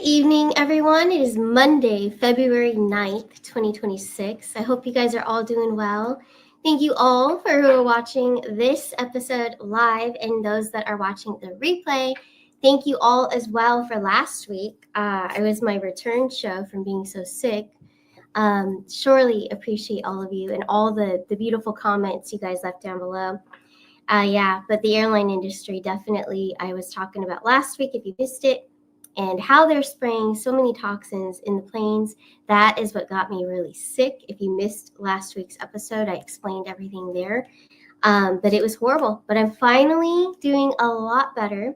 Evening, everyone. It is Monday, February 9th, 2026. I hope you guys are all doing well. Thank you all for who are watching this episode live and those that are watching the replay. Thank you all as well for last week. It was my return show from being so sick. Surely appreciate all of you and all the beautiful comments you guys left down below. But the airline industry definitely, I was talking about last week if you missed it, and how they're spraying so many toxins in the planes. That is what got me really sick. If you missed last week's episode, I explained everything there. But it was horrible. But I'm finally doing a lot better.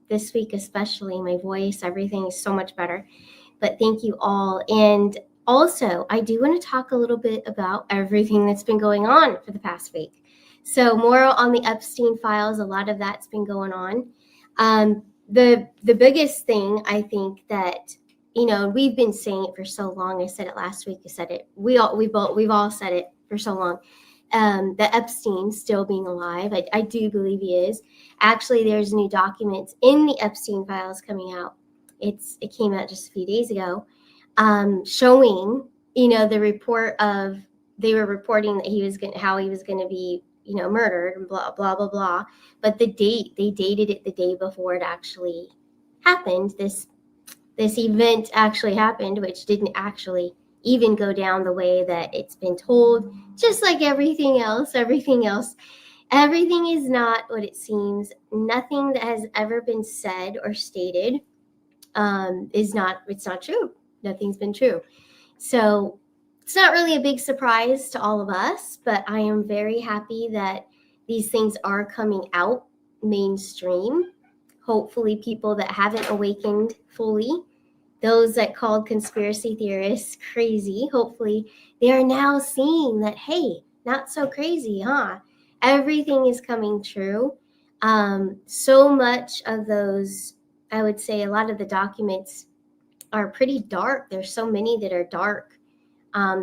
This week especially, my voice, everything is so much better. But thank you all. And also, I do want to talk a little bit about everything that's been going on for the past week. So more on the Epstein files, a lot of that's been going on. The biggest thing I think that, we've been saying it for so long. I said it last week. I said it. We've all said it for so long. That Epstein still being alive. I do believe he is. Actually, there's new documents in the Epstein files coming out. It came out just a few days ago, showing, the report of, they were reporting that how he was going to be, murdered and blah, blah, blah, blah. But the date, they dated it the day before it actually happened. This event actually happened, which didn't actually even go down the way that it's been told. Just like everything else, everything is not what it seems. Nothing that has ever been said or stated it's not true. Nothing's been true. So it's not really a big surprise to all of us, but I am very happy that these things are coming out mainstream. Hopefully people that haven't awakened fully, those that called conspiracy theorists crazy, hopefully they are now seeing that, hey, not so crazy, huh? Everything is coming true. So much of those, I would say a lot of the documents are pretty dark. There's so many that are dark.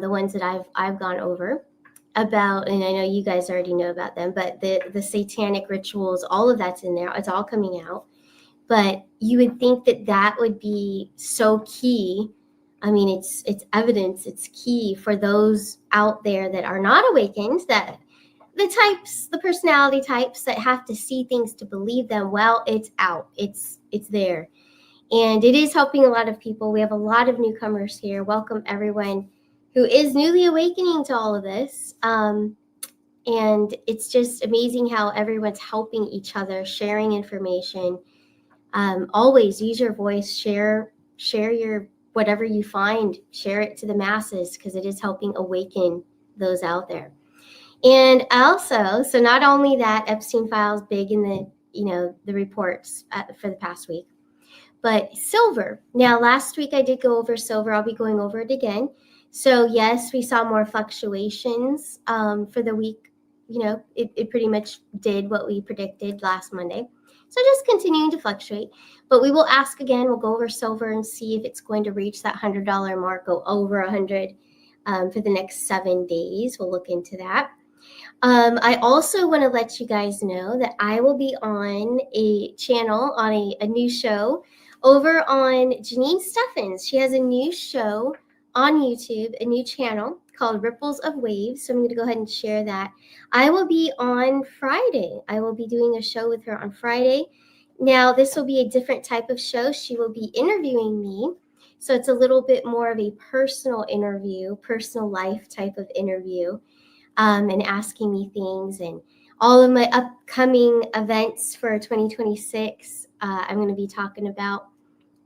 The ones that I've gone over about, and I know you guys already know about them, but the satanic rituals, all of that's in there. It's all coming out. But you would think that would be so key. I mean, it's evidence. It's key for those out there that are not awakened, that the personality types that have to see things to believe them. Well, it's out. It's there. And it is helping a lot of people. We have a lot of newcomers here. Welcome everyone who is newly awakening to all of this. And it's just amazing how everyone's helping each other, sharing information. Always use your voice, share your whatever you find, share it to the masses, because it is helping awaken those out there. And also, so not only that, Epstein files big in the reports for the past week, but silver. Now, last week I did go over silver. I'll be going over it again. So yes, we saw more fluctuations for the week. It pretty much did what we predicted last Monday. So just continuing to fluctuate. But we will ask again. We'll go over silver and see if it's going to reach that $100 mark, go over 100 for the next 7 days. We'll look into that. I also want to let you guys know that I will be on a channel, on a new show over on Janine Steffens. She has a new show on YouTube, a new channel called Ripples of Waves. So I'm going to go ahead and share that. I will be on Friday. I will be doing a show with her on Friday. Now, this will be a different type of show. She will be interviewing me. So it's a little bit more of a personal interview, personal life type of interview, and asking me things and all of my upcoming events for 2026. I'm going to be talking about,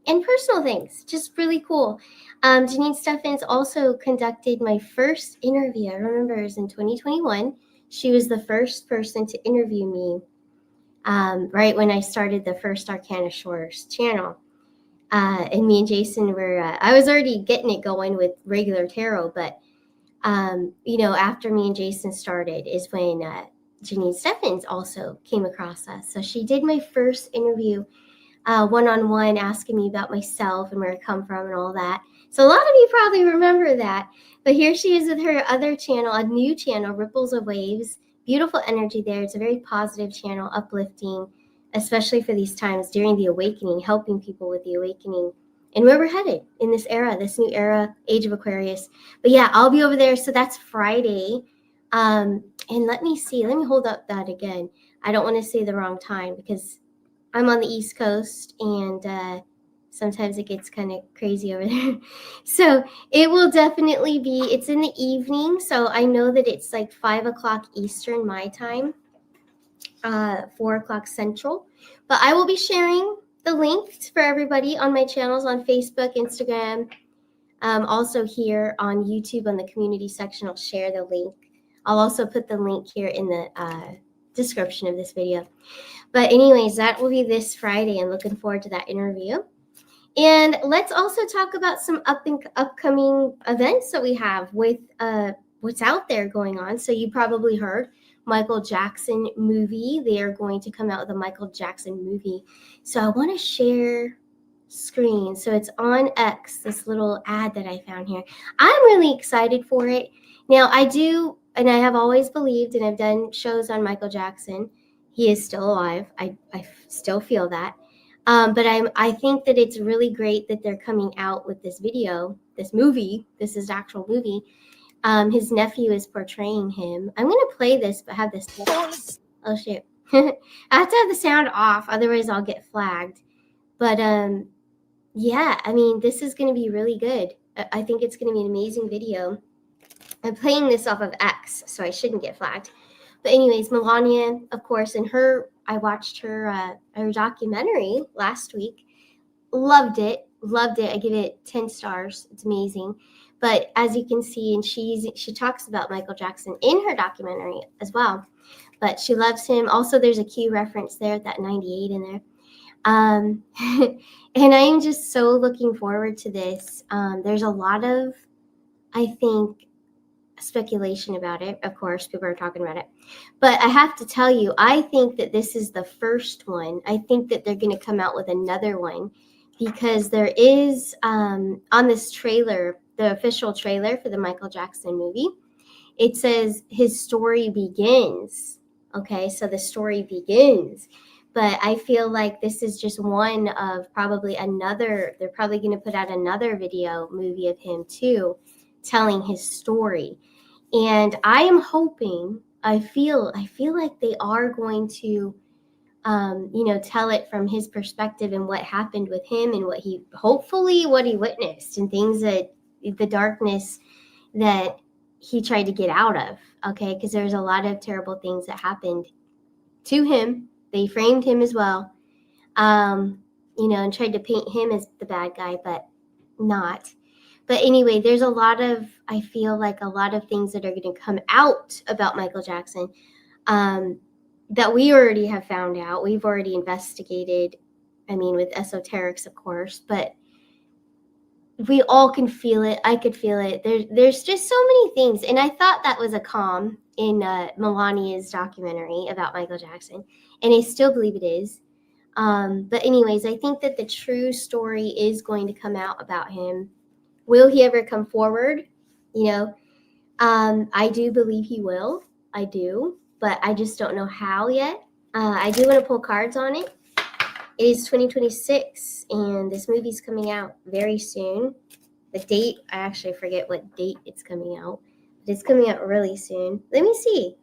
and personal things, just really cool. Janine Steffens also conducted my first interview. I remember it was in 2021. She was the first person to interview me right when I started the first Arcana Shores channel. And me and Jason were, I was already getting it going with regular tarot, but, after me and Jason started is when Janine Steffens also came across us. So she did my first interview one-on-one, asking me about myself and where I come from and all that. So a lot of you probably remember that. But here she is with her other channel, a new channel, Ripples of Waves. Beautiful energy there. It's a very positive channel, uplifting, especially for these times during the awakening, helping people with the awakening and where we're headed in this era, this new era, age of Aquarius. But yeah, I'll be over there. So that's Friday. And let me hold up that again. I don't want to say the wrong time because I'm on the East Coast and sometimes it gets kind of crazy over there. So it will definitely be, it's in the evening. So I know that it's like 5 o'clock Eastern my time, 4 o'clock Central. But I will be sharing the links for everybody on my channels on Facebook, Instagram, also here on YouTube on the community section. I'll share the link. I'll also put the link here in the description of this video. But anyways, that will be this Friday. I'm looking forward to that interview. And let's also talk about some upcoming events that we have with what's out there going on. So you probably heard Michael Jackson movie. They are going to come out with a Michael Jackson movie. So I want to share screen. So it's on X, this little ad that I found here. I'm really excited for it. Now I do, and I have always believed, and I've done shows on Michael Jackson. He is still alive. I still feel that. But I think that it's really great that they're coming out with this video, this movie. This is actual movie. His nephew is portraying him. I'm gonna play this, but have this. Oh shoot! I have to have the sound off, otherwise I'll get flagged. But yeah, I mean, this is gonna be really good. I think it's gonna be an amazing video. I'm playing this off of X, so I shouldn't get flagged. But anyways, Melania, of course, and I watched her documentary last week. Loved it. I give it 10 stars. It's amazing. But as you can see, and she talks about Michael Jackson in her documentary as well. But she loves him. Also, there's a Q reference there, that 98 in there. And I am just so looking forward to this. There's a lot of, I think, speculation about it. Of course, people are talking about it. But I have to tell you, I think that this is the first one. I think that they're going to come out with another one because there is, on this trailer, the official trailer for the Michael Jackson movie, it says his story begins. Okay, so the story begins. But I feel like this is just one of probably another. They're probably going to put out another video movie of him too, telling his story. And I am hoping, I feel like they are going to, tell it from his perspective and what happened with him and what he witnessed and things that the darkness that he tried to get out of. Okay. Because there's a lot of terrible things that happened to him. They framed him as well, and tried to paint him as the bad guy, but not. But anyway, there's I feel like a lot of things that are going to come out about Michael Jackson that we already have found out. We've already investigated, with esoterics, of course, but we all can feel it. I could feel it. There's just so many things. And I thought that was a calm in Melania's documentary about Michael Jackson. And I still believe it is. But anyways, I think that the true story is going to come out about him. Will he ever come forward? I do believe he will. I do, but I just don't know how yet. I do want to pull cards on it. It is 2026, and this movie's coming out very soon. The date, I actually forget what date it's coming out, but it's coming out really soon. Let me see.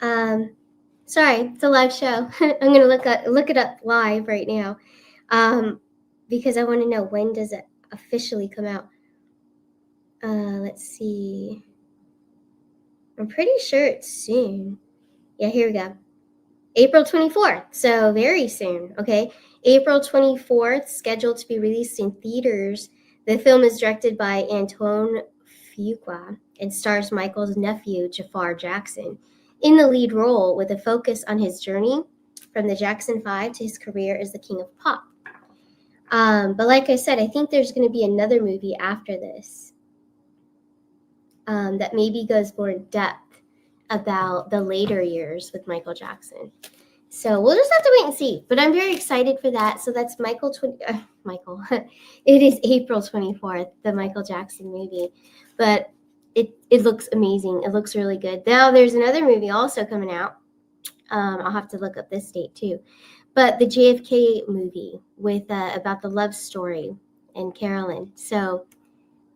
Sorry, it's a live show. I'm gonna look it up live right now, because I want to know, when does it officially come out? Let's see. I'm pretty sure it's soon. Yeah, here we go. April 24th, so very soon, okay? April 24th, scheduled to be released in theaters. The film is directed by Antoine Fuqua and stars Michael's nephew, Jafar Jackson, in the lead role, with a focus on his journey from the Jackson 5 to his career as the king of pop. But like I said, I think there's going to be another movie after this that maybe goes more in depth about the later years with Michael Jackson. So we'll just have to wait and see. But I'm very excited for that. So that's Michael. It is April 24th, the Michael Jackson movie. But it looks amazing. It looks really good. Now there's another movie also coming out. I'll have to look up this date too. but the JFK movie with about the love story and Carolyn. So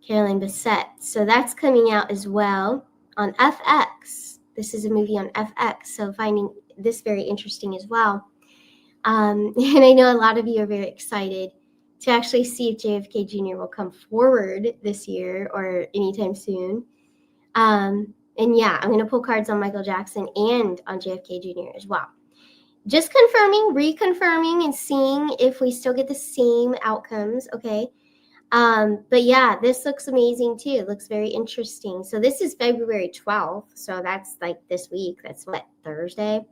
Carolyn Bessette. So that's coming out as well on FX. This is a movie on FX. So finding this very interesting as well. And I know a lot of you are very excited to actually see if JFK Jr. will come forward this year or anytime soon. And yeah, I'm going to pull cards on Michael Jackson and on JFK Jr. as well. Just confirming, reconfirming, and seeing if we still get the same outcomes, okay? But yeah, this looks amazing too. It looks very interesting. So this is February 12th. So that's like this week. That's what, Thursday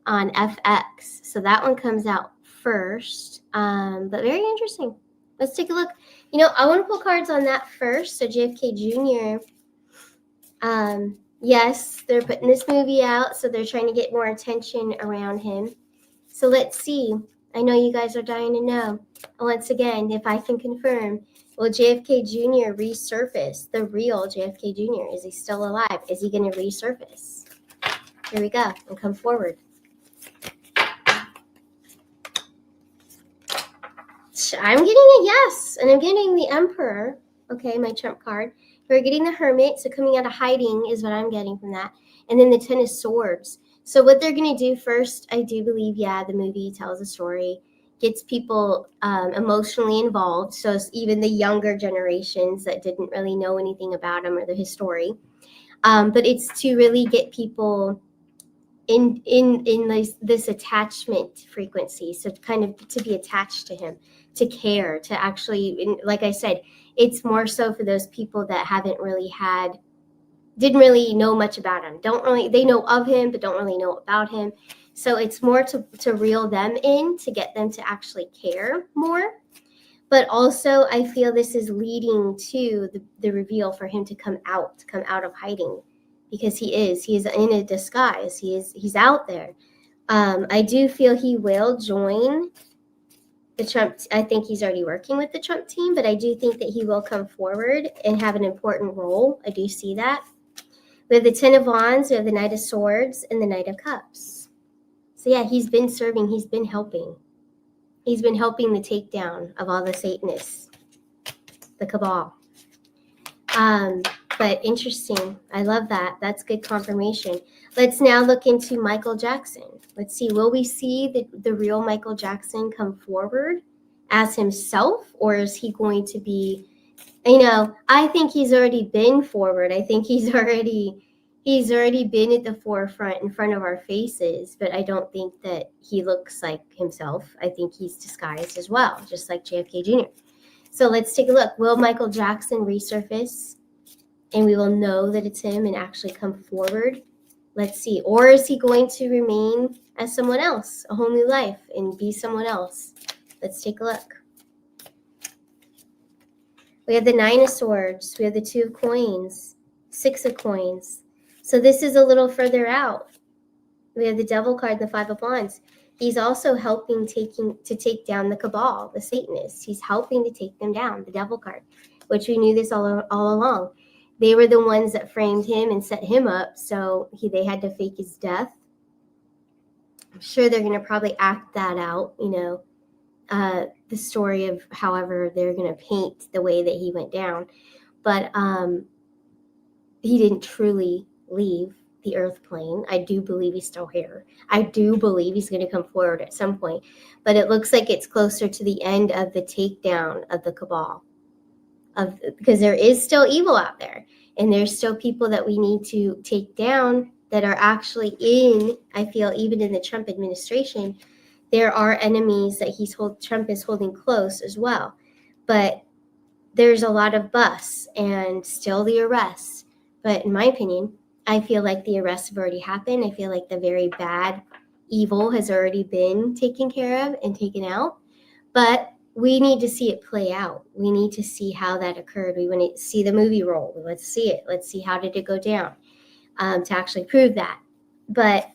on FX. So that one comes out first. But very interesting. Let's take a look. You know, I want to pull cards on that first. So JFK Jr. Yes, they're putting this movie out, so they're trying to get more attention around him. So let's see. I know you guys are dying to know. Once again, if I can confirm, will JFK Jr. resurface? The real JFK Jr. Is he still alive? Is he going to resurface? Here we go, and come forward. I'm getting a yes, and I'm getting the Emperor. Okay, my trump card. We're getting the Hermit, so coming out of hiding is what I'm getting from that. And then the Ten of Swords. So what they're going to do first, I do believe, yeah, the movie tells a story, gets people emotionally involved. So even the younger generations that didn't really know anything about him or his story. But it's to really get people in this attachment frequency. So kind of to be attached to him, to care, to actually, like I said, it's more so for those people that didn't really know much about him. They know of him, but don't really know about him. So it's more to reel them in, to get them to actually care more. But also I feel this is leading to the reveal for him to come out of hiding, because he is in a disguise. He's out there. I do feel he will join the Trump. I think he's already working with the Trump team, but I do think that he will come forward and have an important role. I do see that. We have the Ten of Wands, we have the Knight of Swords, and the Knight of Cups. So yeah, he's been serving, he's been helping. He's been helping the takedown of all the Satanists, the cabal. But interesting. I love that. That's good confirmation. Let's now look into Michael Jackson. Let's see, will we see the real Michael Jackson come forward as himself, or is he going to be, I think he's already been forward. I think he's already been at the forefront in front of our faces, but I don't think that he looks like himself. I think he's disguised as well, just like JFK Jr. So let's take a look. Will Michael Jackson resurface and we will know that it's him and actually come forward? Let's see. Or is he going to remain as someone else, a whole new life, and be someone else? Let's take a look. We have the Nine of Swords. We have the Two of Coins, Six of Coins. So this is a little further out. We have the Devil card, the Five of Wands. He's also helping to take down the cabal, the Satanists. He's helping to take them down, the Devil card, which we knew this all along. They were the ones that framed him and set him up, so they had to fake his death. I'm sure they're going to probably act that out, the story of however they're going to paint the way that he went down. But he didn't truly leave the earth plane. I do believe he's still here. I do believe he's going to come forward at some point. But it looks like it's closer to the end of the takedown of the cabal. Because there is still evil out there. And there's still people that we need to take down that are actually I feel, even in the Trump administration, there are enemies that Trump is holding close as well. But there's a lot of busts and still the arrests. But in my opinion, I feel like the arrests have already happened. I feel like the very bad evil has already been taken care of and taken out. But we need to see it play out. We need to see how that occurred. We want to see the movie roll. Let's see it. Let's see how did it go down to actually prove that. But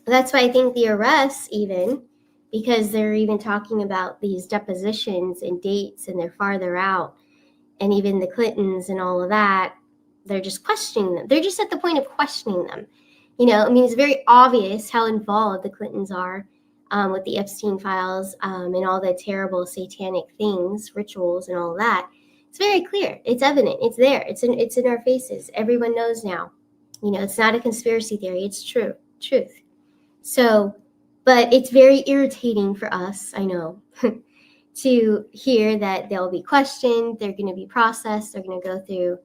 that's why I think the arrests, even because they're even talking about these depositions and dates, and they're farther out, and even the Clintons and all of that, they're just questioning them. They're just at the point of questioning them. It's very obvious how involved the Clintons are. with the Epstein files and all the terrible satanic things, rituals, and all that. It's very clear. It's evident. It's there. It's in our faces. Everyone knows now. It's not a conspiracy theory. It's truth. So, but it's very irritating for us, I know, to hear that they'll be questioned, they're going to be processed, they're going to go through,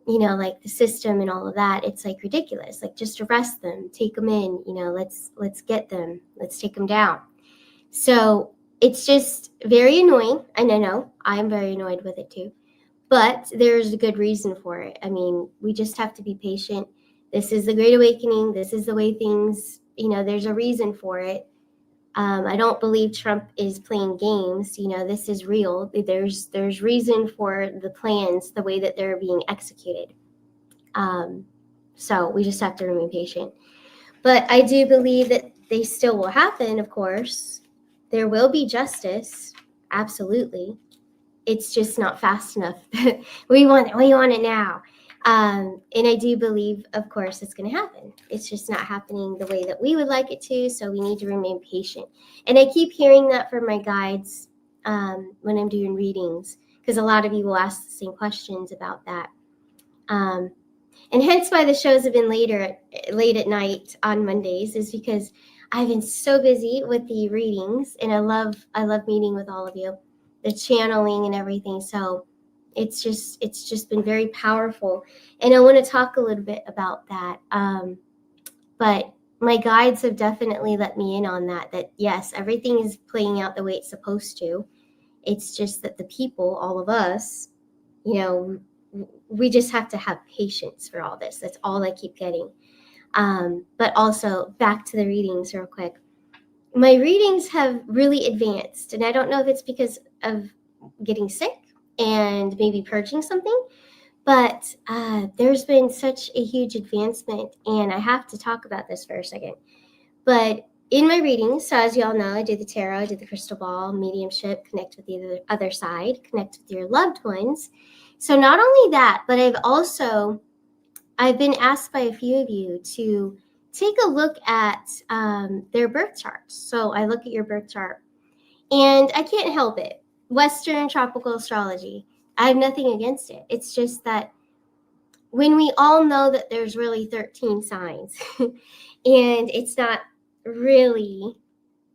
like the system and all of that. It's like ridiculous. Like, just arrest them, take them in, let's get them, let's take them down. So it's just very annoying. And I know I'm very annoyed with it too, but there's a good reason for it. I mean, we just have to be patient. This is the Great Awakening. This is the way things, there's a reason for it. I don't believe Trump is playing games. This is real. There's reason for the plans, the way that they're being executed. So we just have to remain patient. But I do believe that they still will happen, of course. There will be justice, absolutely. It's just not fast enough. We want it now. And I do believe, of course, it's going to happen. It's just not happening the way that we would like it to, so we need to remain patient. And I keep hearing that from my guides when I'm doing readings, because a lot of you will ask the same questions about that. And hence why the shows have been late at night on Mondays, is because I've been so busy with the readings, and I love meeting with all of you, the channeling and everything. So it's just been very powerful, and I want to talk a little bit about that. But my guides have definitely let me in on that yes, everything is playing out the way it's supposed to. It's just that the people, all of us, we just have to have patience for all this. That's all I keep getting. But also, back to the readings real quick. My readings have really advanced, and I don't know if it's because of getting sick and maybe purging something, but there's been such a huge advancement, and I have to talk about this for a second. But in my readings, so as you all know, I do the tarot, I do the crystal ball, mediumship, connect with the other side, connect with your loved ones. So not only that, but I've been asked by a few of you to take a look at their birth charts. So I look at your birth chart, and I can't help it. Western tropical astrology, I have nothing against it. It's just that when we all know that there's really 13 signs, and it's not really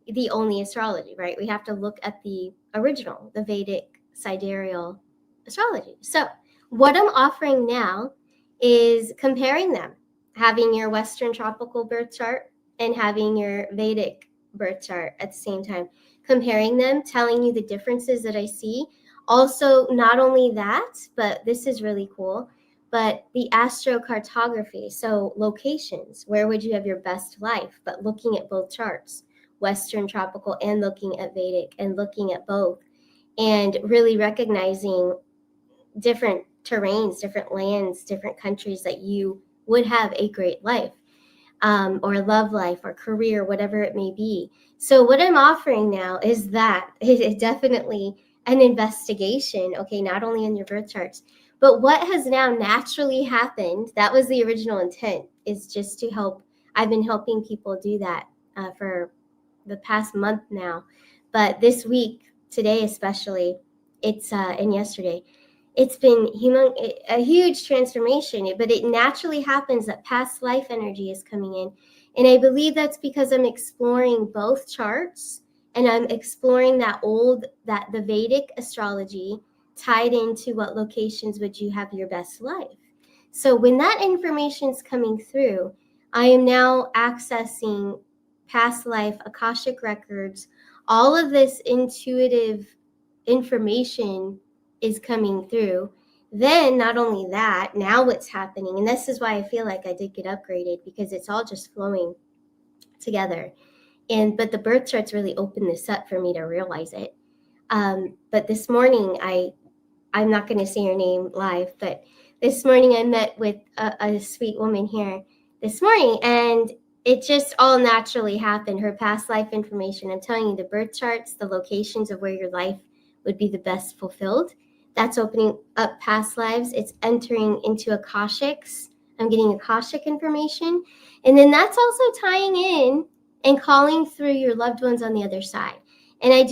the only astrology, right? We have to look at the original, the Vedic sidereal astrology. So what I'm offering now is comparing them, having your Western tropical birth chart and having your Vedic birth chart at the same time, comparing them, telling you the differences that I see. Also, not only that, but this is really cool, but the astrocartography. So locations, where would you have your best life? But looking at both charts, Western tropical and looking at Vedic, and looking at both, and really recognizing different terrains, different lands, different countries that you would have a great life, or love life, or career, whatever it may be. So what I'm offering now is that it definitely an investigation, okay, not only in your birth charts, but what has now naturally happened. That was the original intent, is just to help. I've been helping people do that for the past month now, but this week, today especially, it's and yesterday, it's been a huge transformation, but it naturally happens that past life energy is coming in. And I believe that's because I'm exploring both charts, and I'm exploring the Vedic astrology tied into what locations would you have your best life. So when that information is coming through, I am now accessing past life, Akashic records, all of this intuitive information is coming through. Then not only that, now what's happening, and this is why I feel like I did get upgraded, because it's all just flowing together. But the birth charts really opened this up for me to realize it. But this morning, I'm not going to say her name live, but this morning I met with a sweet woman here this morning, and it just all naturally happened. Her past life information, I'm telling you, the birth charts, the locations of where your life would be the best fulfilled, that's opening up past lives. It's entering into Akashics. I'm getting Akashic information. And then that's also tying in and calling through your loved ones on the other side. And I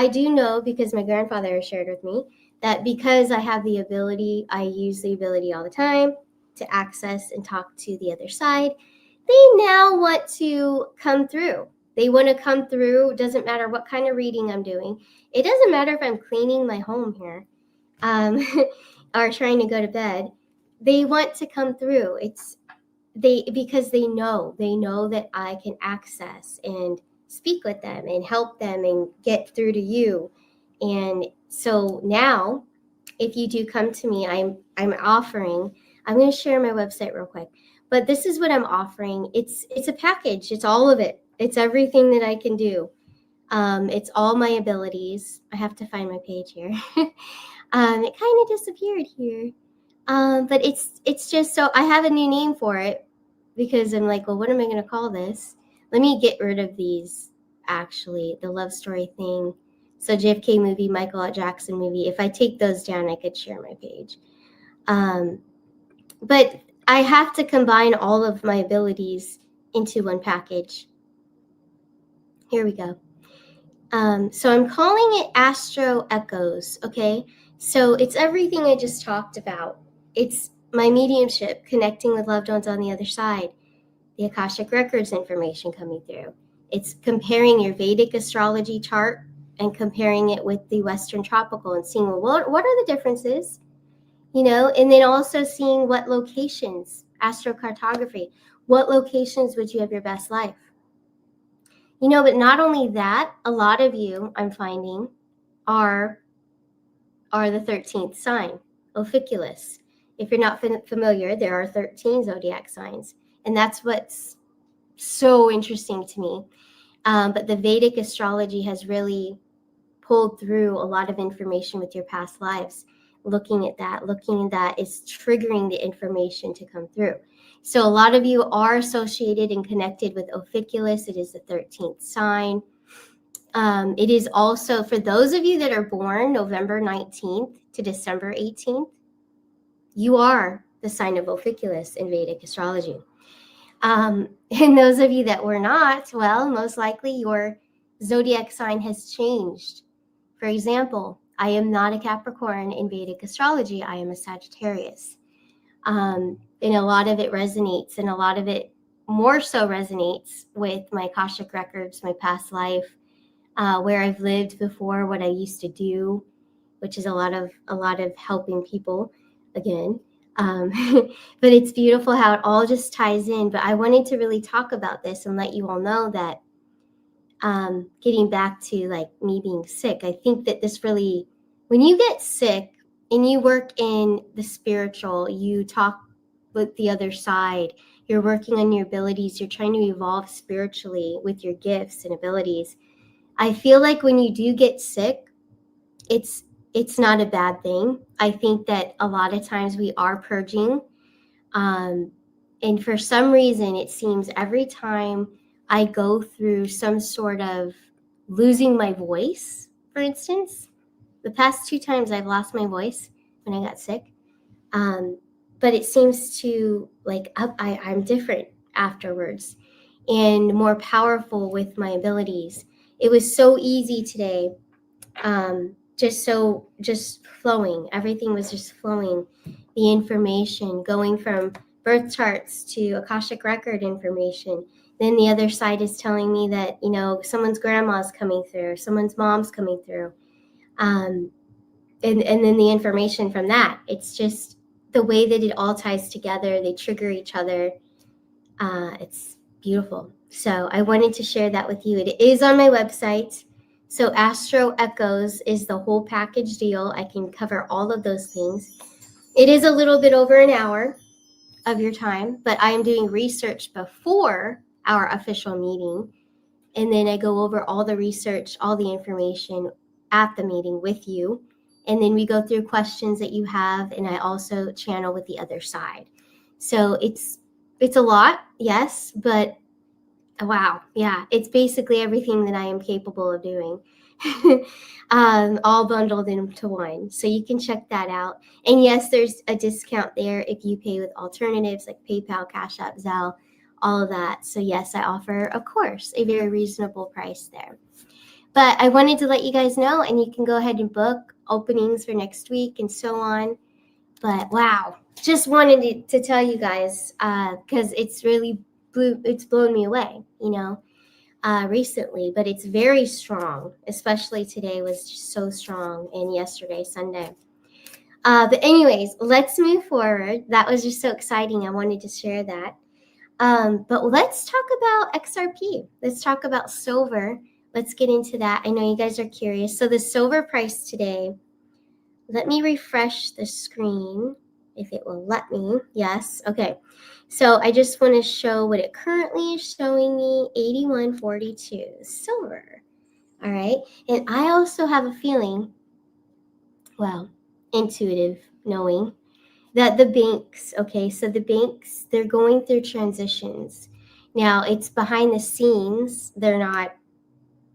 do know, because my grandfather shared with me, that because I have the ability, I use the ability all the time to access and talk to the other side. They now want to come through. They want to come through. It doesn't matter what kind of reading I'm doing. It doesn't matter if I'm cleaning my home here, or trying to go to bed. They want to come through. Because they know that I can access and speak with them and help them and get through to you. And so now, if you do come to me, I'm offering. I'm going to share my website real quick, but this is what I'm offering. It's a package. It's all of it. It's everything that I can do. It's all my abilities. I have to find my page here. It kind of disappeared here. But it's just, so I have a new name for it, because I'm like, well, what am I going to call this? Let me get rid of these, actually, the love story thing. So JFK movie, Michael Jackson movie. If I take those down, I could share my page. But I have to combine all of my abilities into one package. Here we go. So I'm calling it Astro Echoes, okay? So it's everything I just talked about. It's my mediumship, connecting with loved ones on the other side, the Akashic Records information coming through. It's comparing your Vedic astrology chart and comparing it with the Western tropical and seeing, well, what are the differences? And then also seeing what locations, astrocartography, what locations would you have your best life? But not only that, a lot of you, I'm finding, are the 13th sign, Ophiuchus. If you're not familiar, there are 13 zodiac signs, and that's what's so interesting to me. But the Vedic astrology has really pulled through a lot of information with your past lives. Looking at that is triggering the information to come through. So a lot of you are associated and connected with Ophiuchus. It is the 13th sign. It is also, for those of you that are born November 19th to December 18th, you are the sign of Ophiuchus in Vedic astrology. And those of you that were not, well, most likely your zodiac sign has changed. For example, I am not a Capricorn in Vedic astrology. I am a Sagittarius. And a lot of it resonates, and a lot of it more so resonates with my Akashic Records, my past life, where I've lived before, what I used to do, which is a lot of helping people again. But it's beautiful how it all just ties in. But I wanted to really talk about this and let you all know that, getting back to like me being sick, I think that this really, when you get sick and you work in the spiritual, you talk with the other side, you're working on your abilities, you're trying to evolve spiritually with your gifts and abilities. I feel like when you do get sick, it's not a bad thing. I think that a lot of times we are purging. And for some reason, it seems every time I go through some sort of losing my voice, for instance, the past 2 times I've lost my voice when I got sick. But it seems to, like, I'm different afterwards and more powerful with my abilities. It was so easy today. Just flowing. Everything was just flowing. The information going from birth charts to Akashic Record information. Then the other side is telling me that, someone's grandma's coming through, someone's mom's coming through. And then the information from that. It's just the way that it all ties together. They trigger each other. It's beautiful. So I wanted to share that with you. It is on my website. So Astro Echoes is the whole package deal. I can cover all of those things. It is a little bit over an hour of your time, but I am doing research before our official meeting. And then I go over all the research, all the information at the meeting with you. And then we go through questions that you have, and I also channel with the other side. So it's a lot, yes, but wow, yeah, it's basically everything that I am capable of doing, all bundled into one. So you can check that out. And yes, there's a discount there if you pay with alternatives like PayPal, Cash App, Zelle. all of that. So yes, I offer, of course, a very reasonable price there. But I wanted to let you guys know, and you can go ahead and book openings for next week and so on. But wow, just wanted to tell you guys because it's really blown me away, recently. But it's very strong, especially today was just so strong, and yesterday, Sunday. But anyways, let's move forward. That was just so exciting. I wanted to share that. But let's talk about XRP. Let's talk about silver. Let's get into that. I know you guys are curious. So the silver price today, let me refresh the screen if it will let me. Yes. Okay. So I just want to show what it currently is showing me, 81.42 silver. All right. And I also have a feeling, well, intuitive knowing that the banks, okay, so the banks, they're going through transitions. Now it's behind the scenes.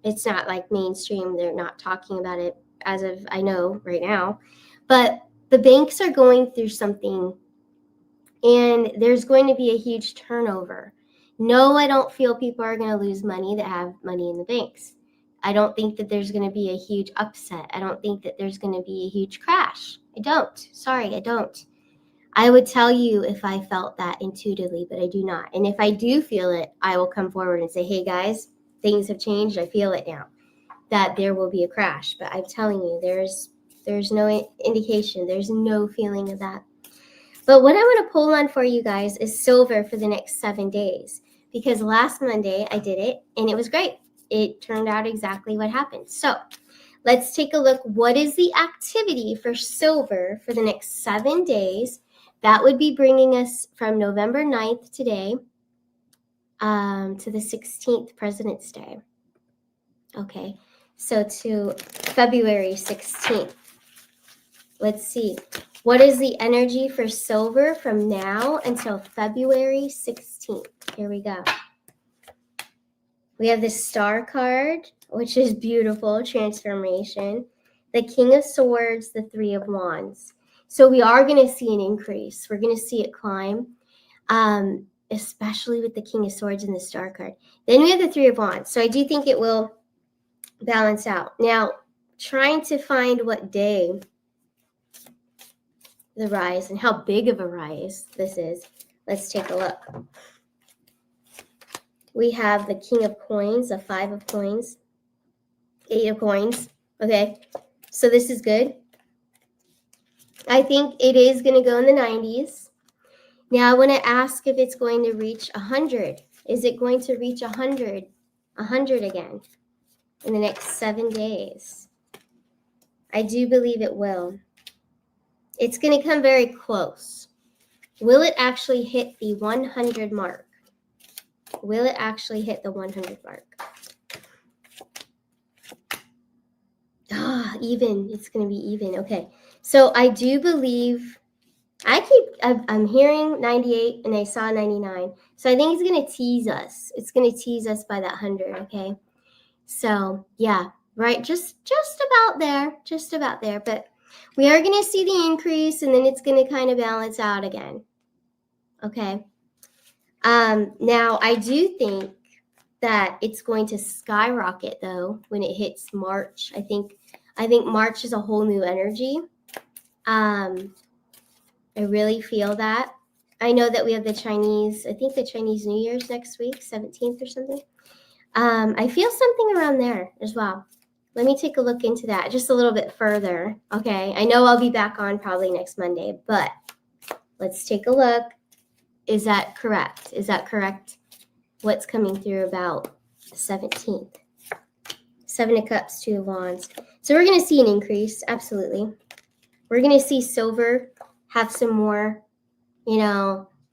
It's not like mainstream. They're not talking about it as of I know right now, but the banks are going through something, and there's going to be a huge turnover. No, I don't feel people are going to lose money that have money in the banks. I don't think that there's going to be a huge upset. I don't think that there's going to be a huge crash. I don't. Sorry, I don't. I would tell you if I felt that intuitively, but I do not. And if I do feel it, I will come forward and say, hey guys, things have changed. I feel it now, that there will be a crash. But I'm telling you, there's no indication. There's no feeling of that. But what I want to pull on for you guys is silver for the next 7 days, because last Monday I did it and it was great. It turned out exactly what happened. So let's take a look. What is the activity for silver for the next 7 days? That would be bringing us from November 9th today to the 16th, President's Day. Okay, so to February 16th. Let's see. What is the energy for silver from now until February 16th? Here we go. We have the Star card, which is beautiful, transformation. The King of Swords, the Three of Wands. So we are going to see an increase. We're going to see it climb, especially with the King of Swords and the Star card. Then we have the Three of Wands. So I do think it will balance out. Now, trying to find what day the rise and how big of a rise this is. Let's take a look. We have the King of Coins, the Five of Coins, Eight of Coins. Okay, so this is good. I think it is going to go in the 90s. Now I want to ask if it's going to reach 100. Is it going to reach 100 again in the next 7 days? I do believe it will. It's going to come very close. Will it actually hit the 100 mark? Will it actually hit the 100 mark? Even. It's going to be even. Okay. So I do believe, I'm hearing 98 and I saw 99. So I think it's going to tease us. It's going to tease us by that 100. Okay. So yeah, right. Just about there. But we are going to see the increase, and then it's going to kind of balance out again. Okay. Now I do think that it's going to skyrocket though when it hits March. I think March is a whole new energy. I really feel that. I know that we have the Chinese New Year's next week, 17th or something. I feel something around there as well. Let me take a look into that just a little bit further. Okay, I know I'll be back on probably next Monday, but let's take a look. Is that correct? What's coming through about the 17th? 7 of Cups, 2 of Wands. So we're going to see an increase, absolutely. We're going to see silver have some more,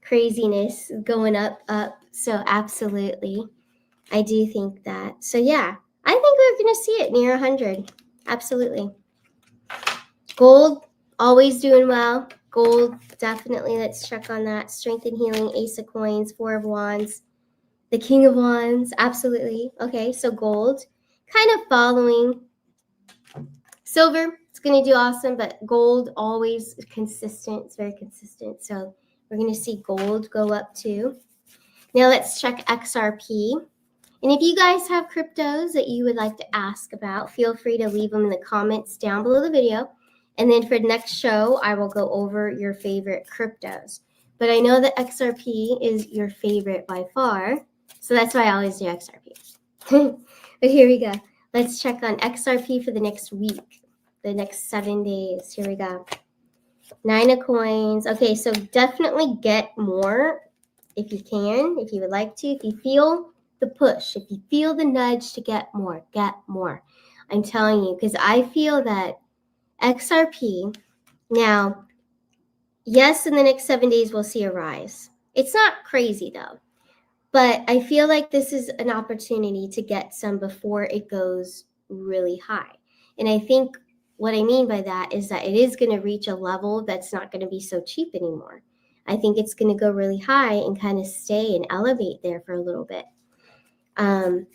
craziness going up. So absolutely. I do think that. So yeah, I think we're going to see it near 100. Absolutely. Gold, always doing well. Gold, definitely. Let's check on that. Strength and healing, Ace of Coins, 4 of Wands, the King of Wands. Absolutely. Okay, so gold, kind of following silver. It's going to do awesome, but gold always consistent. It's very consistent. So we're going to see gold go up too. Now let's check XRP. And if you guys have cryptos that you would like to ask about, feel free to leave them in the comments down below the video. And then for the next show, I will go over your favorite cryptos. But I know that XRP is your favorite by far, so that's why I always do XRP. But here we go. Let's check on XRP for the next week, the next 7 days. Here we go. 9 of coins. Okay, so definitely get more if you can, if you would like to, if you feel the push, if you feel the nudge to get more, get more. I'm telling you, because I feel that XRP, now, yes, in the next 7 days, we'll see a rise. It's not crazy though, but I feel like this is an opportunity to get some before it goes really high. And I think what I mean by that is that it is going to reach a level that's not going to be so cheap anymore. I think it's going to go really high and kind of stay and elevate there for a little bit. And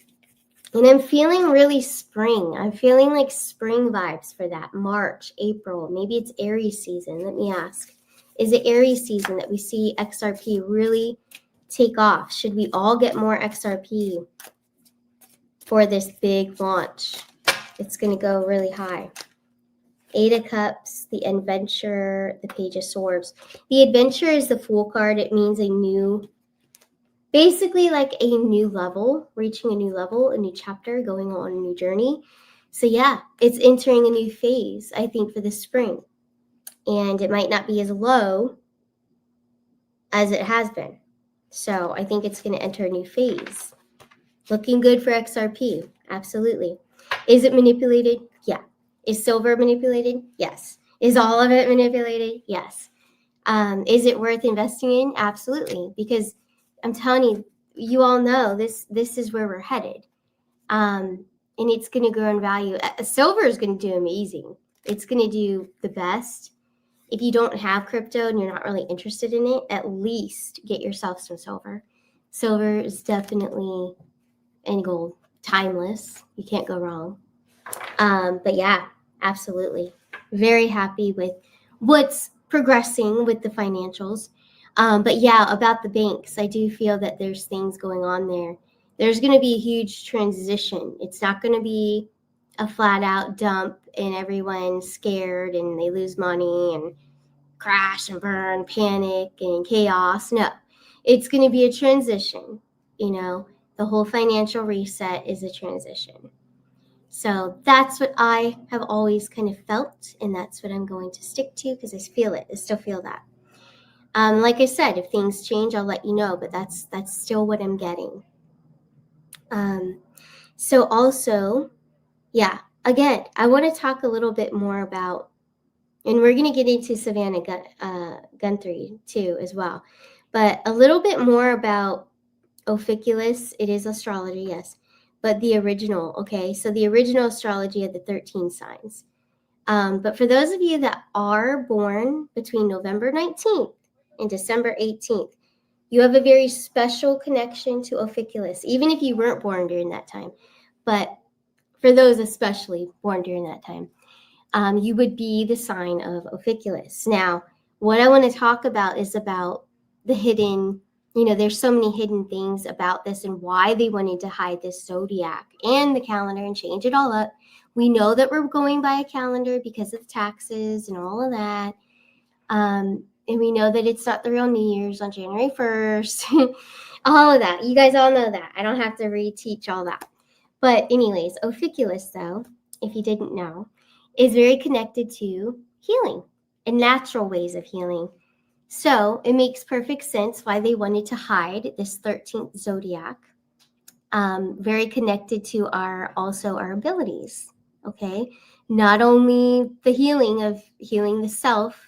I'm feeling really spring. I'm feeling like spring vibes for that. March, April, maybe it's Aries season. Let me ask. Is it Aries season that we see XRP really take off? Should we all get more XRP for this big launch? It's going to go really high. 8 of Cups, the Adventure, the Page of Swords. The Adventure is the Fool card. It means a new, basically like a new level, reaching a new level, a new chapter, going on a new journey. So yeah, it's entering a new phase, I think, for the spring. And it might not be as low as it has been. So I think it's going to enter a new phase. Looking good for XRP. Absolutely. Is it manipulated? Yeah. Is silver manipulated? Yes. Is all of it manipulated? Yes. Is it worth investing in? Absolutely. Because I'm telling you, you all know this is where we're headed. And it's going to grow in value. Silver is going to do amazing. It's going to do the best. If you don't have crypto and you're not really interested in it, at least get yourself some silver. Silver is definitely, and gold, timeless. You can't go wrong. But yeah, absolutely. Very happy with what's progressing with the financials. But yeah, about the banks, I do feel that there's things going on there. There's going to be a huge transition. It's not going to be a flat out dump and everyone's scared and they lose money and crash and burn, panic and chaos. No, it's going to be a transition. You know, the whole financial reset is a transition. So that's what I have always kind of felt, and that's what I'm going to stick to because I feel it. I still feel that. Like I said, if things change, I'll let you know, but that's still what I'm getting. So also, yeah, again, I want to talk a little bit more about, and we're going to get into Savannah Guthrie too as well, but a little bit more about Ophiuchus. It is astrology, yes, but the original, okay? So the original astrology of the 13 signs. But for those of you that are born between November 19th and December 18th, you have a very special connection to Ophiuchus, even if you weren't born during that time. But for those especially born during that time, you would be the sign of Ophiuchus. Now, what I want to talk about is about the hidden, there's so many hidden things about this and why they wanted to hide this zodiac and the calendar and change it all up. We know that we're going by a calendar because of taxes and all of that. And we know that it's not the real New Year's on January 1st. All of that. You guys all know that. I don't have to reteach all that. But anyways, Ophiuchus, though, if you didn't know, is very connected to healing and natural ways of healing. So it makes perfect sense why they wanted to hide this 13th zodiac. Very connected to our abilities, okay? Not only the healing of healing the self,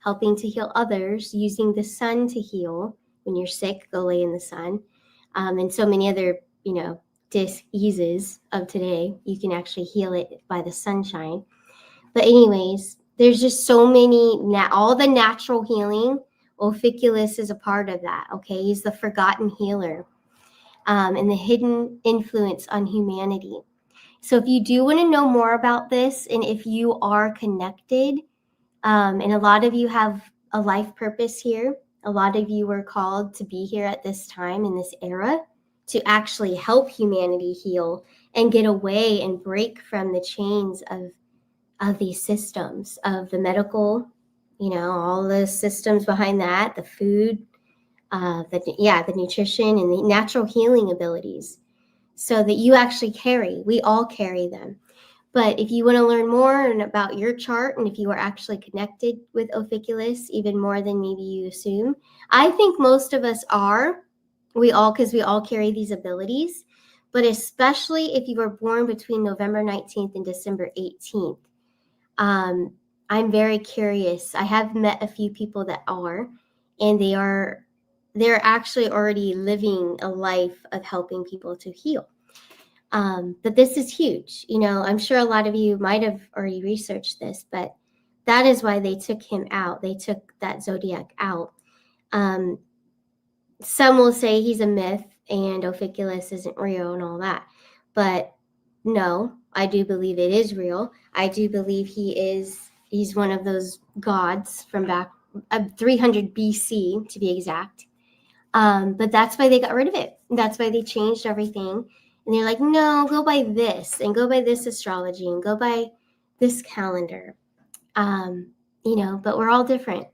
helping to heal others, using the sun to heal. When you're sick, go lay in the sun. And so many other, diseases of today, you can actually heal it by the sunshine. But anyways, there's just so many, all the natural healing. Ophiuchus is a part of that, okay? He's the forgotten healer and the hidden influence on humanity. So if you do want to know more about this, and if you are connected, and a lot of you have a life purpose here, A lot of you were called to be here at this time in this era to actually help humanity heal and get away and break from the chains of these systems, of the medical, all the systems behind that, the food, the nutrition and the natural healing abilities, so that you actually we all carry them. But if you want to learn more about your chart, and if you are actually connected with Ophiculus even more than maybe you assume, I think most of us are. Because we all carry these abilities. But especially if you were born between November 19th and December 18th, I'm very curious. I have met a few people that are, and they're actually already living a life of helping people to heal. But this is huge. I'm sure a lot of you might have already researched this, but that is why they took him out. They took that zodiac out. Some will say he's a myth and Ophiculus isn't real and all that. But no, I do believe it is real. I do believe he's one of those gods from back 300 BC to be exact. But that's why they got rid of it. That's why they changed everything. And they're like, no, go by this and go by this astrology and go by this calendar. But we're all different.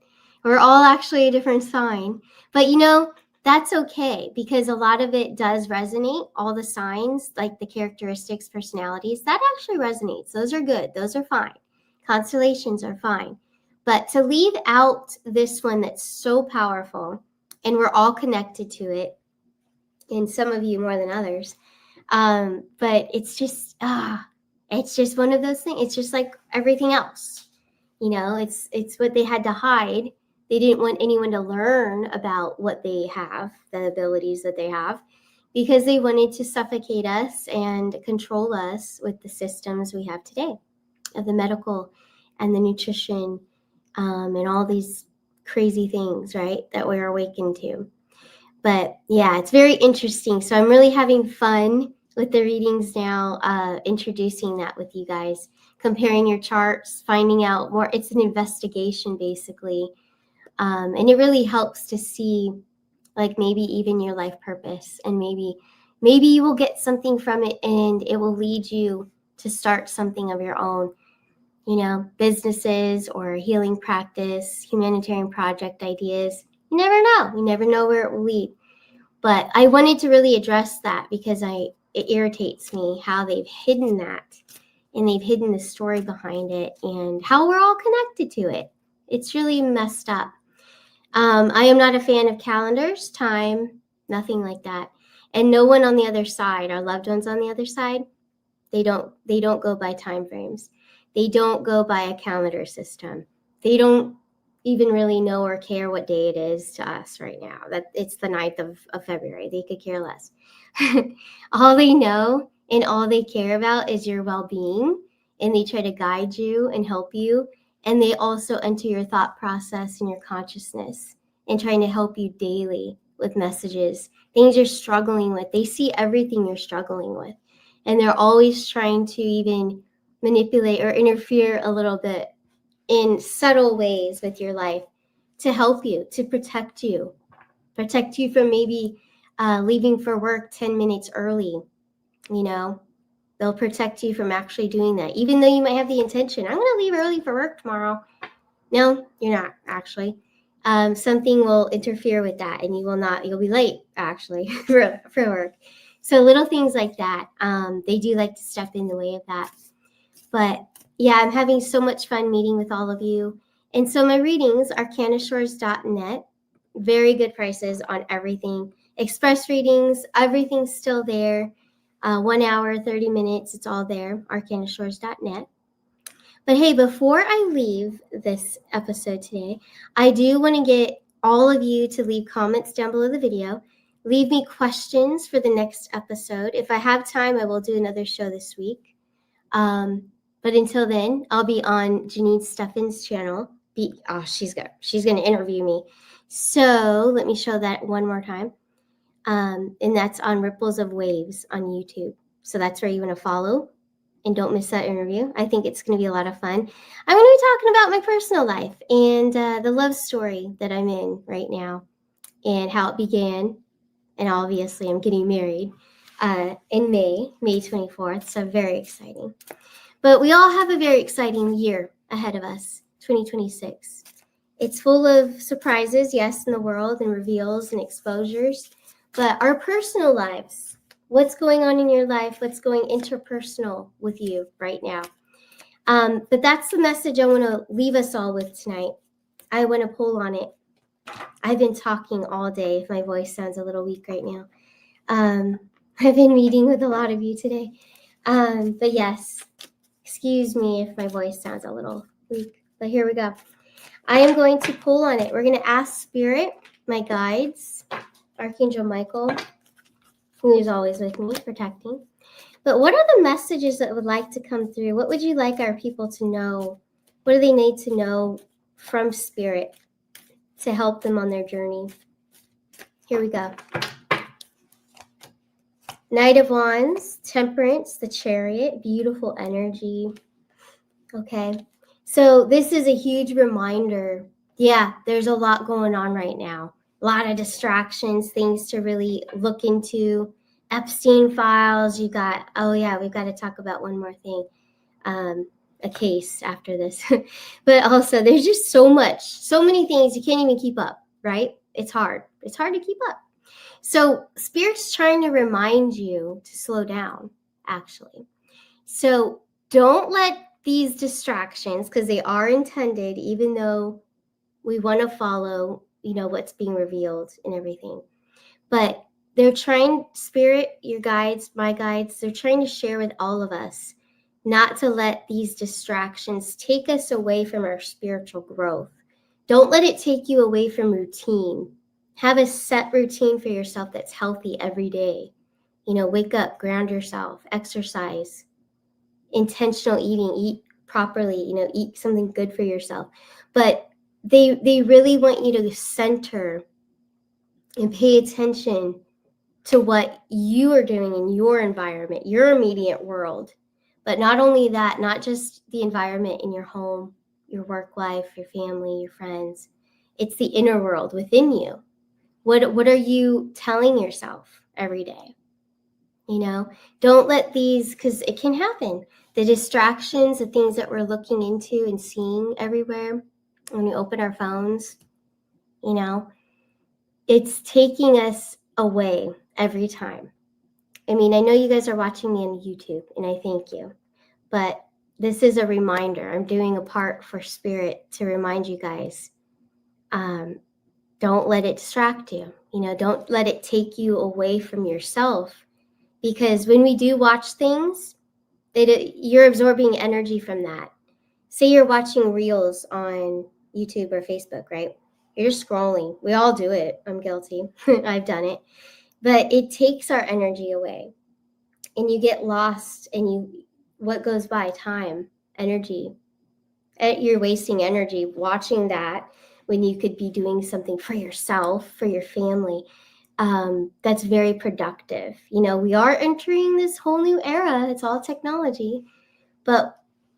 We're all actually a different sign. But, that's okay, because a lot of it does resonate. All the signs, like the characteristics, personalities, that actually resonates. Those are good. Those are fine. Constellations are fine. But to leave out this one that's so powerful, and we're all connected to it, and some of you more than others, but it's just one of those things. It's just like everything else. It's what they had to hide. They didn't want anyone to learn about what they have, the abilities that they have, because they wanted to suffocate us and control us with the systems we have today of the medical and the nutrition, and all these crazy things, right, that we're awakened to. But yeah, it's very interesting. So I'm really having fun with the readings now, introducing that with you guys, comparing your charts, finding out more. It's an investigation, basically. And it really helps to see, like, maybe even your life purpose, and maybe you will get something from it, and it will lead you to start something of your own, businesses or healing practice, humanitarian project ideas. You never know. We never know where it will lead. But I wanted to really address that because it irritates me how they've hidden that, and they've hidden the story behind it and how we're all connected to it. It's really messed up. I am not a fan of calendars, time, nothing like that. And no one on the other side, our loved ones on the other side, they don't go by time frames. They don't go by a calendar system. They don't even really know or care what day it is to us right now. That it's the 9th of February. They could care less. All they know and all they care about is your well-being, and they try to guide you and help you. And they also enter your thought process and your consciousness, and trying to help you daily with messages, things you're struggling with. They see everything you're struggling with, and they're always trying to even manipulate or interfere a little bit in subtle ways with your life to help you, to protect you from maybe leaving for work 10 minutes early. They'll protect you from actually doing that, even though you might have the intention, I'm going to leave early for work tomorrow. No, you're not actually. Something will interfere with that, and you'll be late actually for work. So little things like that, they do like to step in the way of that. But yeah, I'm having so much fun meeting with all of you. And so my readings are canishores.net. Very good prices on everything. Express readings, everything's still there. 1 hour, 30 minutes, it's all there, arcanashores.net. But hey, before I leave this episode today, I do want to get all of you to leave comments down below the video. Leave me questions for the next episode. If I have time, I will do another show this week. But until then, I'll be on Janine Steffen's channel. She's going to interview me. So let me show that one more time. And that's on Ripples of Waves on YouTube. So that's where you want to follow. and don't miss that interview. I think it's going to be a lot of fun. I'm going to be talking about my personal life and the love story that I'm in right now and how it began. And obviously, I'm getting married in May 24th. So very exciting. But we all have a very exciting year ahead of us, 2026. It's full of surprises, yes, in the world, and reveals and exposures. But our personal lives, what's going on in your life, what's going interpersonal with you right now. But that's the message I want to leave us all with tonight. I want to pull on it. I've been talking all day, if my voice sounds a little weak right now. I've been meeting with a lot of you today. But yes, excuse me if my voice sounds a little weak, but here we go. I am going to pull on it. We're going to ask Spirit, my guides, Archangel Michael, who is always with me, protecting. But what are the messages that would like to come through? What would you like our people to know? What do they need to know from Spirit to help them on their journey? Here we go. Knight of Wands, Temperance, the Chariot, beautiful energy. Okay, so this is a huge reminder. Yeah, there's a lot going on right now. A lot of distractions, things to really look into. Epstein files, you got, oh yeah, we've got to talk about one more thing. A case after this. But also there's just so many things you can't even keep up, right? It's hard to keep up. So Spirit's trying to remind you to slow down, actually. So don't let these distractions, because they are intended, even though we want to follow, what's being revealed and everything. But they're trying, Spirit, your guides, my guides, they're trying to share with all of us not to let these distractions take us away from our spiritual growth. Don't let it take you away from routine. Have a set routine for yourself that's healthy every day. Wake up, ground yourself, exercise, intentional eating, eat properly, eat something good for yourself. But they really want you to center and pay attention to what you are doing in your environment, your immediate world. But not only that, not just the environment in your home, your work life, your family, your friends. It's the inner world within you. What are you telling yourself every day? Don't let these, because it can happen. The distractions, the things that we're looking into and seeing everywhere when we open our phones, it's taking us away every time. I mean, I know you guys are watching me on YouTube, and I thank you. But this is a reminder. I'm doing a part for Spirit to remind you guys. Don't let it distract you. Don't let it take you away from yourself. Because when we do watch things, you're absorbing energy from that. Say you're watching reels on YouTube or Facebook, right? You're scrolling. We all do it. I'm guilty. I've done it. But it takes our energy away. And you get lost, and what goes by? Time, energy. You're wasting energy watching that when you could be doing something for yourself, for your family. That's very productive. We are entering this whole new era. It's all technology, but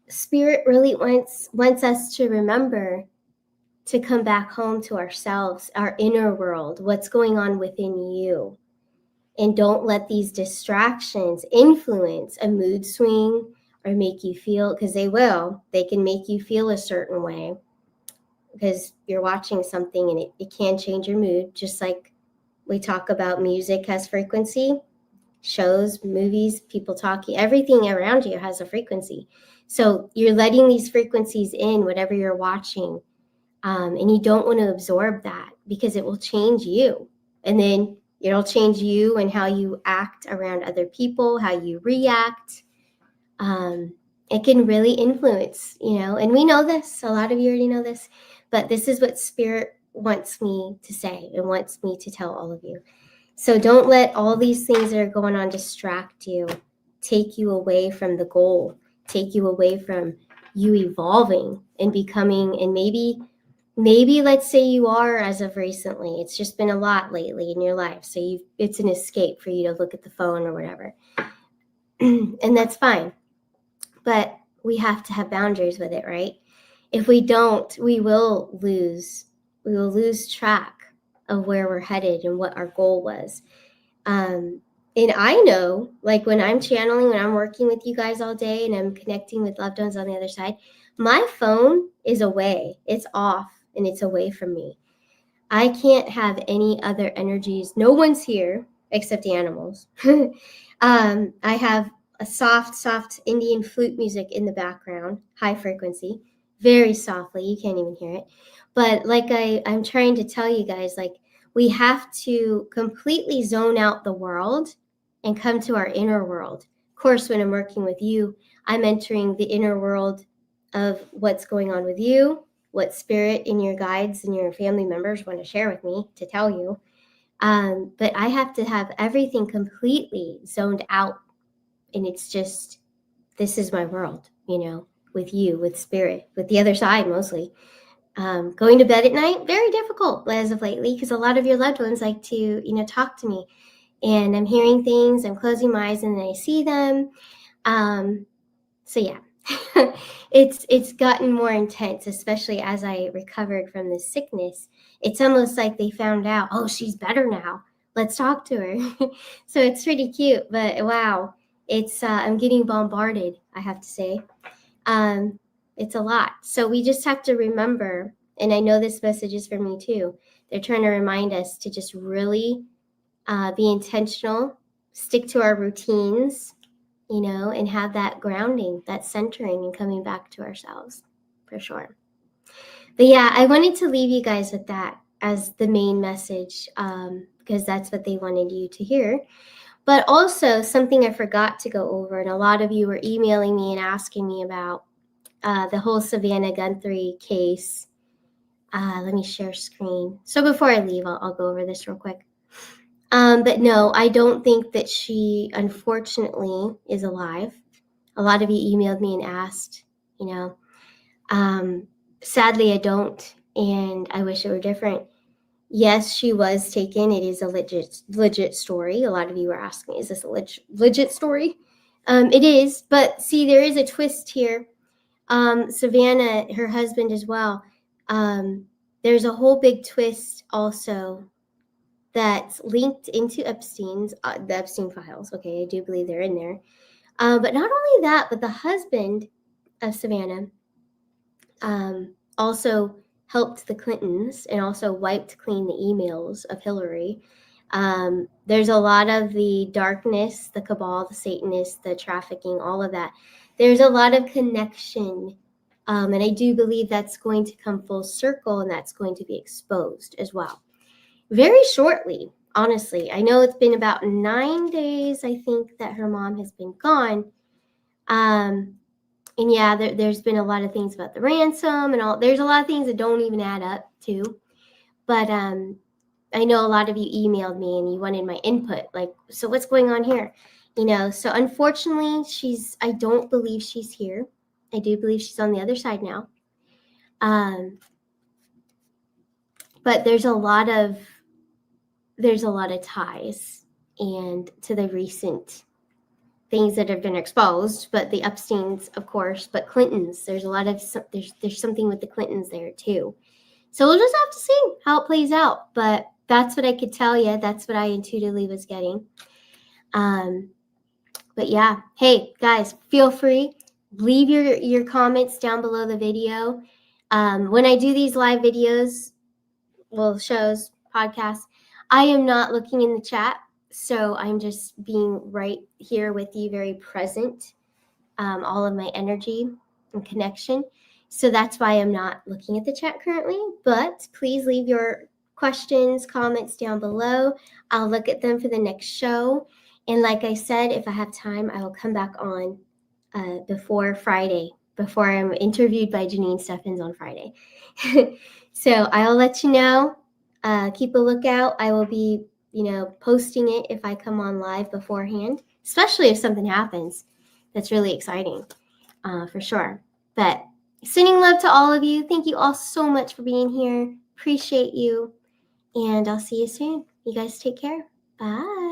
Spirit really wants us to remember to come back home to ourselves, our inner world, what's going on within you. And don't let these distractions influence a mood swing or make you feel, because they can make you feel a certain way because you're watching something, and it can change your mood, just like we talk about music has frequency, shows, movies, people talking, everything around you has a frequency. So you're letting these frequencies in, whatever you're watching, and you don't want to absorb that because it will change you. And then it'll change you and how you act around other people, how you react. It can really influence, and we know this. A lot of you already know this, but this is what Spirit wants me to say and wants me to tell all of you. So don't let all these things that are going on distract you, take you away from the goal, take you away from you evolving and becoming, and maybe let's say you are, as of recently, it's just been a lot lately in your life. So it's an escape for you to look at the phone or whatever. And that's fine. but we have to have boundaries with it, right? If we don't, we will lose track of where we're headed and what our goal was. And I know, like when I'm channeling, when I'm working with you guys all day and I'm connecting with loved ones on the other side, my phone is away. It's off and it's away from me. I can't have any other energies. No one's here except the animals. I have a soft Indian flute music in the background, high frequency, very softly. You can't even hear it. But like I'm trying to tell you guys, like we have to completely zone out the world and come to our inner world. Of course, when I'm working with you, I'm entering the inner world of what's going on with you, what spirit and your guides and your family members want to share with me to tell you. But I have to have everything completely zoned out. And it's just, this is my world, with you, with spirit, with the other side mostly. Going to bed at night, very difficult as of lately, because a lot of your loved ones like to, talk to me. And I'm hearing things, I'm closing my eyes and then I see them. So yeah. It's gotten more intense, especially as I recovered from this sickness. It's almost like they found out, oh, she's better now. Let's talk to her. So it's pretty cute, but wow, it's I'm getting bombarded, I have to say. It's a lot. So we just have to remember, and I know this message is for me too. They're trying to remind us to just really be intentional, stick to our routines, and have that grounding, that centering and coming back to ourselves for sure. But yeah, I wanted to leave you guys with that as the main message because that's what they wanted you to hear. But also something I forgot to go over, and a lot of you were emailing me and asking me about the whole Savannah Guthrie case. Let me share screen. So before I leave, I'll go over this real quick. But no, I don't think that she, unfortunately, is alive. A lot of you emailed me and asked, sadly, I don't, and I wish it were different. Yes, she was taken. It is a legit story. A lot of you were asking, is this a legit story? It is, but see, there is a twist here. Savannah, her husband as well, there's a whole big twist also that's linked into the Epstein files. Okay, I do believe they're in there. But not only that, but the husband of Savannah also helped the Clintons and also wiped clean the emails of Hillary. There's a lot of the darkness, the cabal, the Satanists, the trafficking, all of that. There's a lot of connection. And I do believe that's going to come full circle and that's going to be exposed as well. Very shortly, honestly. I know it's been about 9 days, I think, that her mom has been gone. And yeah, there's been a lot of things about the ransom and all. There's a lot of things that don't even add up too. But I know a lot of you emailed me and you wanted my input. Like, so what's going on here? So unfortunately, I don't believe she's here. I do believe she's on the other side now. But there's a lot of ties and to the recent things that have been exposed, but the Epsteins, of course, but Clintons, there's something with the Clintons there too. So we'll just have to see how it plays out. But that's what I could tell you. That's what I intuitively was getting. But yeah, hey guys, feel free, leave your comments down below the video. When I do these live videos, shows, podcasts, I am not looking in the chat. So I'm just being right here with you, very present, all of my energy and connection. So that's why I'm not looking at the chat currently, but please leave your questions, comments down below. I'll look at them for the next show. And like I said, if I have time, I will come back on before Friday, before I'm interviewed by Janine Steffens on Friday. So I'll let you know. Keep a lookout. I will be posting it if I come on live beforehand, especially if something happens. That's really exciting, for sure. But sending love to all of you. Thank you all so much for being here. Appreciate you. And I'll see you soon. You guys take care. Bye.